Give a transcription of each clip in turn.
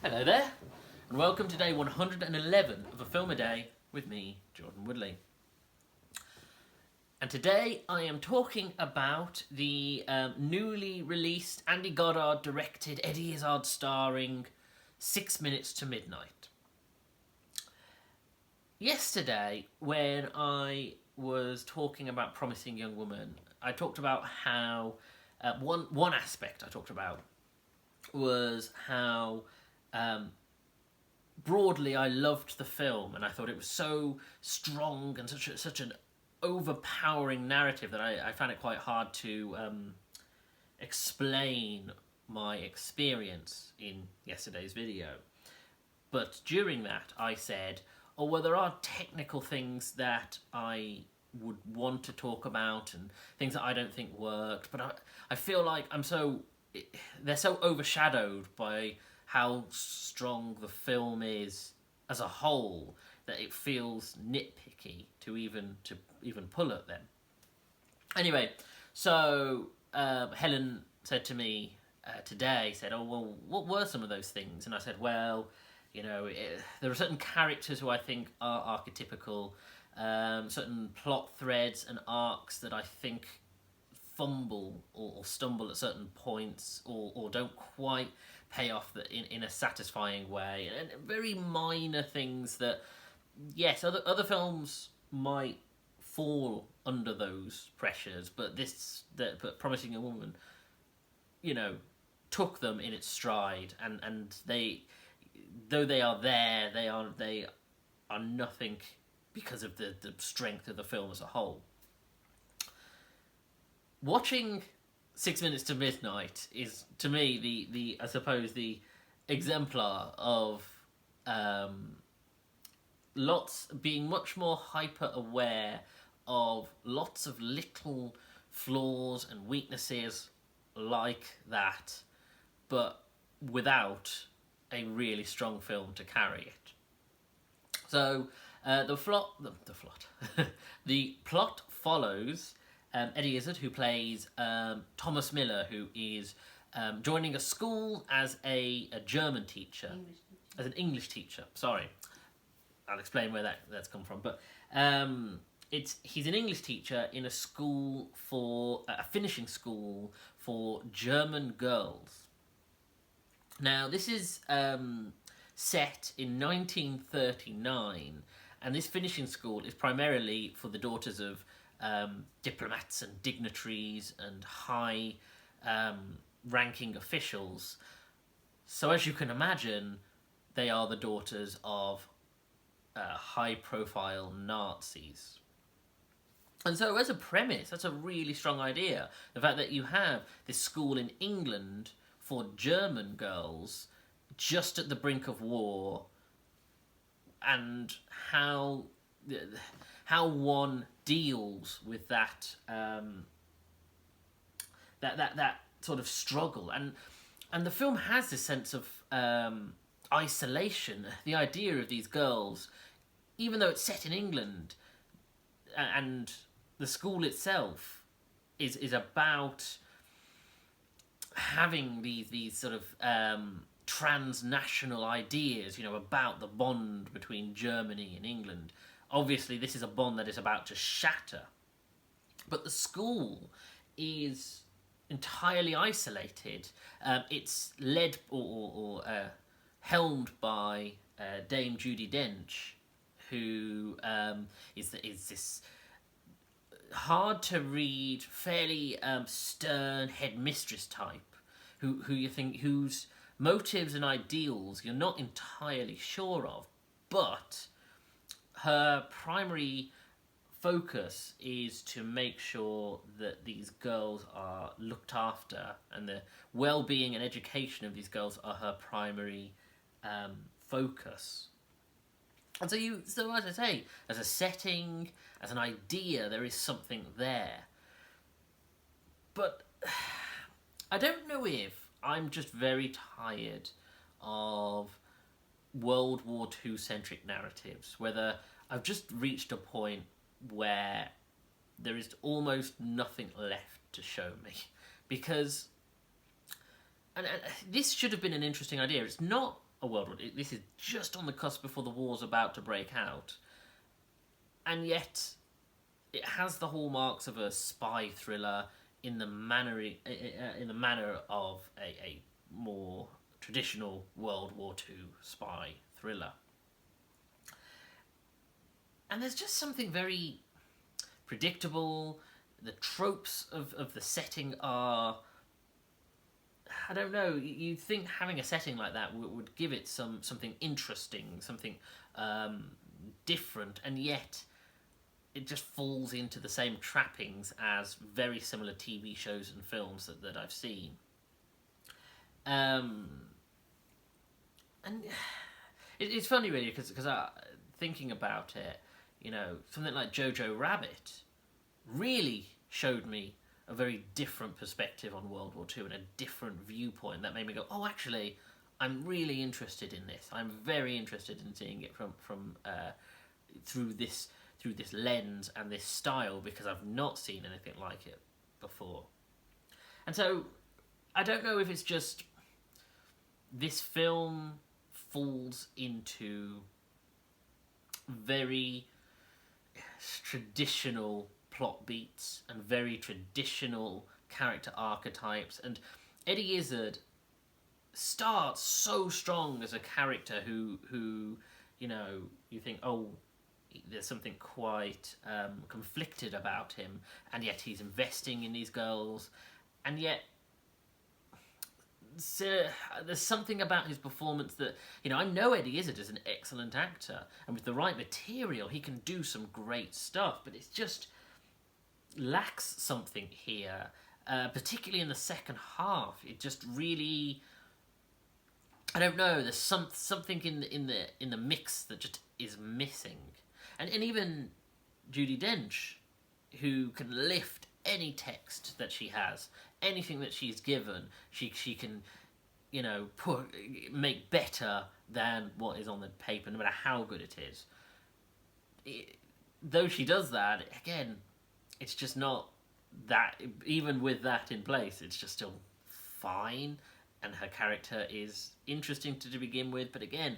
Hello there, and welcome to day 111 of A Film a Day with me, Jordan Woodley. And today I am talking about the newly released Andy Goddard directed, Eddie Izzard starring 6 Minutes to Midnight. Yesterday, when I was talking about Promising Young Woman, I talked about how one aspect I talked about was how broadly I loved the film, and I thought it was so strong and such an overpowering narrative that I found it quite hard to explain my experience in yesterday's video. But during that I said, oh well, there are technical things that I would want to talk about and things that I don't think worked, but I feel like they're so overshadowed by how strong the film is as a whole that it feels nitpicky to even pull at them. Anyway, so Helen said to me today, said, oh well, what were some of those things? And I said, well, there are certain characters who I think are archetypical, certain plot threads and arcs that I think fumble or stumble at certain points or don't quite pay off in a satisfying way, and very minor things that, yes, other films might fall under those pressures, but Promising Young Woman, took them in its stride, and they, though they are there, they are nothing because of the strength of the film as a whole. Watching 6 Minutes to Midnight is, to me, the I suppose the exemplar of lots being much more hyper aware of lots of little flaws and weaknesses like that, but without a really strong film to carry it. So the plot follows Eddie Izzard, who plays Thomas Miller, who is joining a school as a German teacher, as an English teacher. Sorry, I'll explain where that's come from. But he's an English teacher in a school a finishing school for German girls. Now this is set in 1939, and this finishing school is primarily for the daughters of diplomats and dignitaries and high ranking officials. So as you can imagine, they are the daughters of high profile Nazis. And so as a premise, that's a really strong idea. The fact that you have this school in England for German girls just at the brink of war, and how one deals with that sort of struggle, and the film has this sense of isolation. The idea of these girls, even though it's set in England, and the school itself is about having these sort of transnational ideas, about the bond between Germany and England. Obviously, this is a bond that is about to shatter, but the school is entirely isolated. It's led or helmed by Dame Judi Dench, who is this hard to read, fairly stern headmistress type, who you think, whose motives and ideals you're not entirely sure of, but her primary focus is to make sure that these girls are looked after, and the well-being and education of these girls are her primary focus. And so as I say, as a setting, as an idea, there is something there. But I don't know if I'm just very tired of World War II centric narratives, whether I've just reached a point where there is almost nothing left to show me, because and this should have been an interesting idea. It's not a world war. This is just on the cusp before the war's about to break out, and yet it has the hallmarks of a spy thriller in the manner of a more traditional World War II spy thriller. And there's just something very predictable. The tropes of the setting are, I don't know, you'd think having a setting like that would give it something interesting, something different, and yet it just falls into the same trappings as very similar TV shows and films that I've seen. And it's funny, really, because thinking about it, you know, something like Jojo Rabbit really showed me a very different perspective on World War II and a different viewpoint that made me go, oh, actually, I'm really interested in this. I'm very interested in seeing it from through this lens and this style, because I've not seen anything like it before. And so I don't know if it's just this film falls into very traditional plot beats and very traditional character archetypes, and Eddie Izzard starts so strong as a character who you know, you think, oh, there's something quite conflicted about him, and yet he's investing in these girls, and yet there's something about his performance that, you know, I know Eddie Izzard is an excellent actor, and with the right material he can do some great stuff, but it's just lacks something here, particularly in the second half. It just really, I don't know, there's something in the mix that just is missing. And even Judi Dench, who can lift any text that she has, anything that she's given, she can, you know, make better than what is on the paper, no matter how good it is. Though she does that, again, it's just not that, even with that in place, it's just still fine, and her character is interesting to begin with, but again,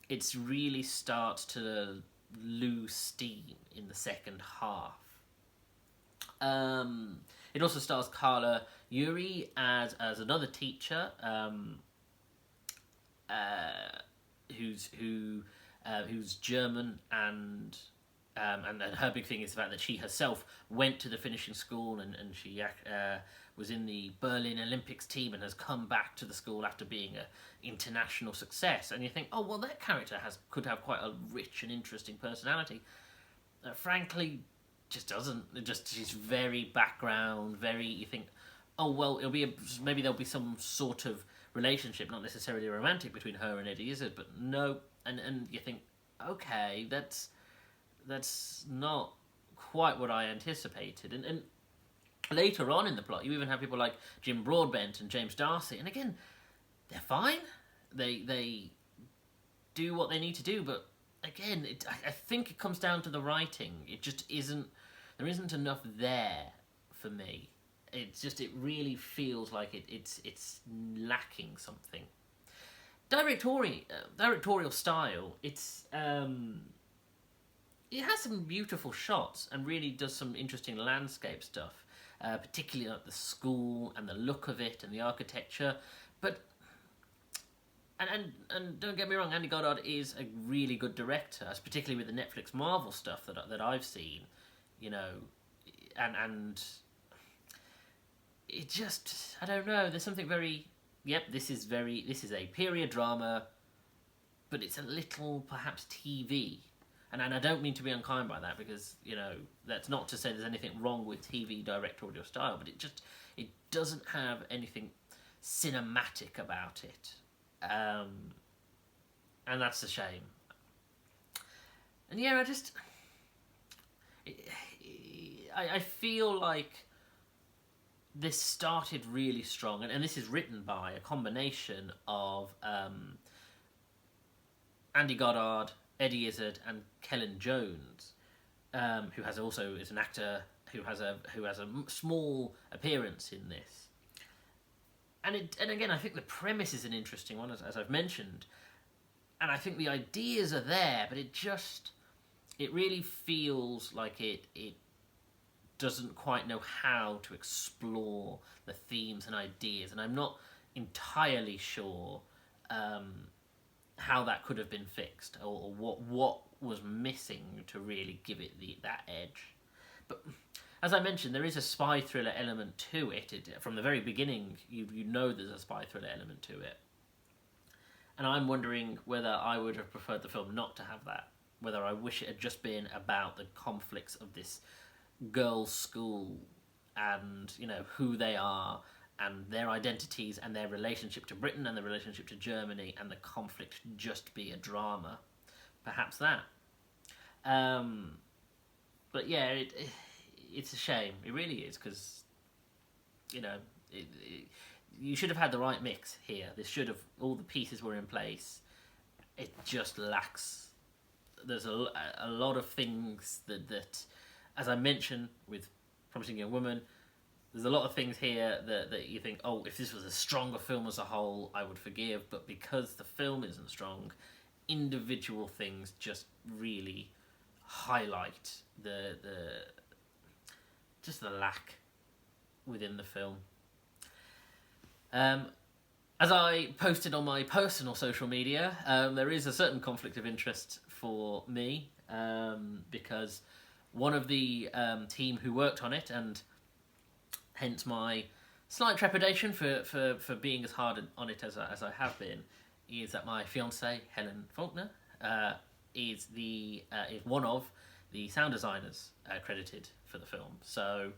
it's really starts to lose steam in the second half. It also stars Carla Juri as another teacher, who's German, and her big thing is the fact that she herself went to the finishing school, and she was in the Berlin Olympics team and has come back to the school after being an international success. And you think, oh, well, that character could have quite a rich and interesting personality. Frankly, just doesn't. She's very background, very, you think, oh, well, maybe there'll be some sort of relationship, not necessarily romantic, between her and Eddie Izzard, but no. And you think, okay, that's not quite what I anticipated. And later on in the plot, you even have people like Jim Broadbent and James Darcy, and again, they're fine. They do what they need to do, but again, I think it comes down to the writing. It just isn't. There isn't enough there for me. It really feels like it's lacking something. Directorial style. It has some beautiful shots and really does some interesting landscape stuff, particularly like the school and the look of it and the architecture. But and don't get me wrong, Andy Goddard is a really good director, particularly with the Netflix Marvel stuff that I've seen, you know, and it just, I don't know, there's something very, yep, this is a period drama, but it's a little perhaps TV. And I don't mean to be unkind by that, because, you know, that's not to say there's anything wrong with TV directorial style, but it doesn't have anything cinematic about it. And that's a shame. And yeah, I feel like this started really strong, and this is written by a combination of Andy Goddard, Eddie Izzard, and Kellen Jones, who is an actor who has a small appearance in this. and again, I think the premise is an interesting one, as I've mentioned, and I think the ideas are there, but it really feels like it doesn't quite know how to explore the themes and ideas, and I'm not entirely sure how that could have been fixed, or what was missing to really give it that edge. But as I mentioned, there is a spy thriller element to it. From the very beginning, you know there's a spy thriller element to it. And I'm wondering whether I would have preferred the film not to have that. Whether I wish it had just been about the conflicts of this girls' school and, you know, who they are and their identities and their relationship to Britain and their relationship to Germany, and the conflict just be a drama. Perhaps that. But yeah, it's a shame. It really is, because, you know, you should have had the right mix here. All the pieces were in place. It just lacks. There's a lot of things that, as I mentioned with Promising Young Woman, there's a lot of things here that you think, oh, if this was a stronger film as a whole, I would forgive. But because the film isn't strong, individual things just really highlight the lack within the film. As I posted on my personal social media, there is a certain conflict of interest for me, because one of the team who worked on it, and hence my slight trepidation for being as hard on it as I have been, is that my fiancée, Helen Faulkner, is one of the sound designers credited for the film. So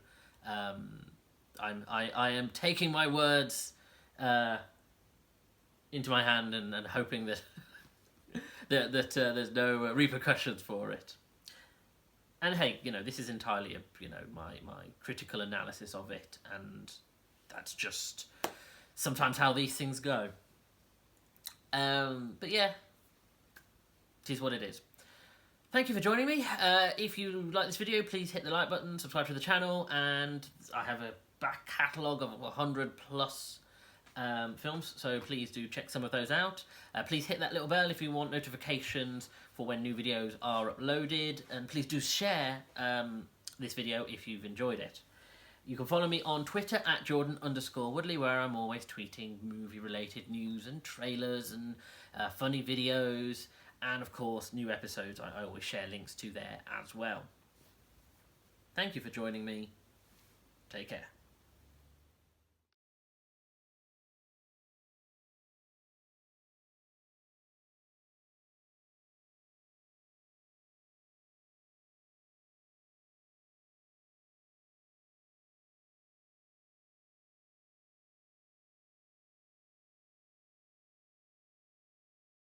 I am taking my words into my hand and hoping that that there's no repercussions for it. And hey, you know, this is entirely my critical analysis of it, and that's just sometimes how these things go. But yeah, it is what it is. Thank you for joining me. If you like this video, please hit the like button, subscribe to the channel, and I have a back catalogue of 100 plus films, so please do check some of those out. Please hit that little bell if you want notifications for when new videos are uploaded, and please do share this video if you've enjoyed it. You can follow me on Twitter at Jordan_Woodley, where I'm always tweeting movie-related news and trailers and funny videos, and of course new episodes. I always share links to there as well. Thank you for joining me. Take care.